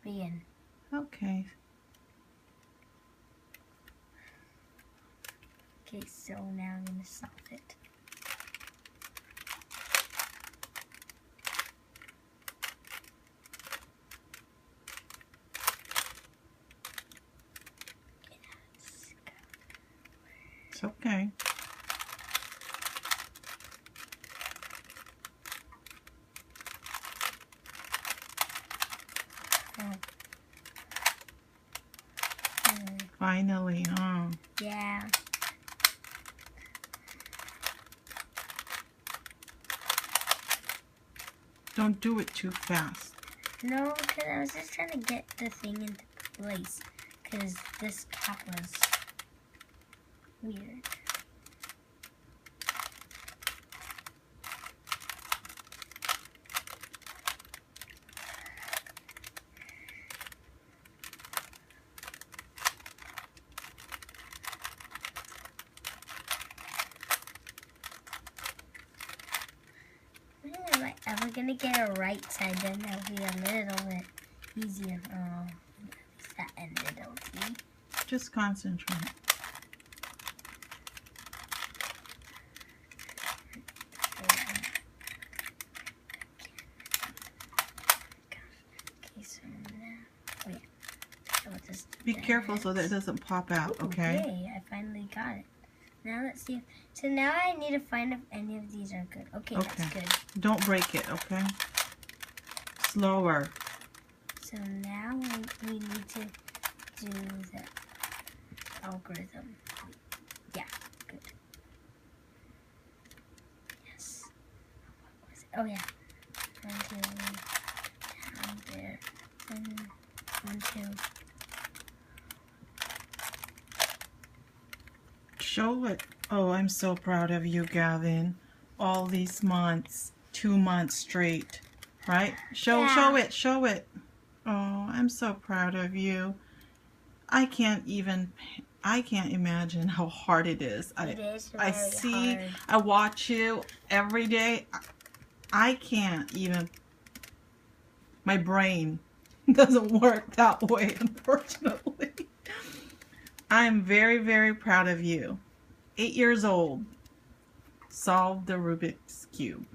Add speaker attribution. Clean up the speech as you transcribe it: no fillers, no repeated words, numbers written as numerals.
Speaker 1: begin.
Speaker 2: Okay.
Speaker 1: Okay, so now I'm going to solve it.
Speaker 2: It's okay. Finally, huh?
Speaker 1: Yeah.
Speaker 2: Don't do it too fast.
Speaker 1: No, because I was just trying to get the thing into place. Because this cap was weird. Am I ever gonna get a right side? Then that'll be a little bit easier. Oh, at least that ended okay.
Speaker 2: Just concentrate.
Speaker 1: Okay, so now, wait. So I'll just
Speaker 2: Be careful so that it doesn't pop out, okay?
Speaker 1: Okay, I finally got it. Now let's see. So now I need to find if any of these are good. Okay, that's good.
Speaker 2: Don't break it, okay? Slower.
Speaker 1: So now we need to do the algorithm. Yeah, good. Yes. What was it? Oh yeah. 1, 2, down there. And 1, 2.
Speaker 2: Show it. Oh, I'm so proud of you, Gavin. All these months, 2 months straight, right? Show it. Oh, I'm so proud of you. I can't imagine how hard it is.
Speaker 1: It is very hard.
Speaker 2: I watch you every day. I can't even, my brain doesn't work that way, unfortunately. I'm very, very proud of you. 8 years old. Solve the Rubik's Cube.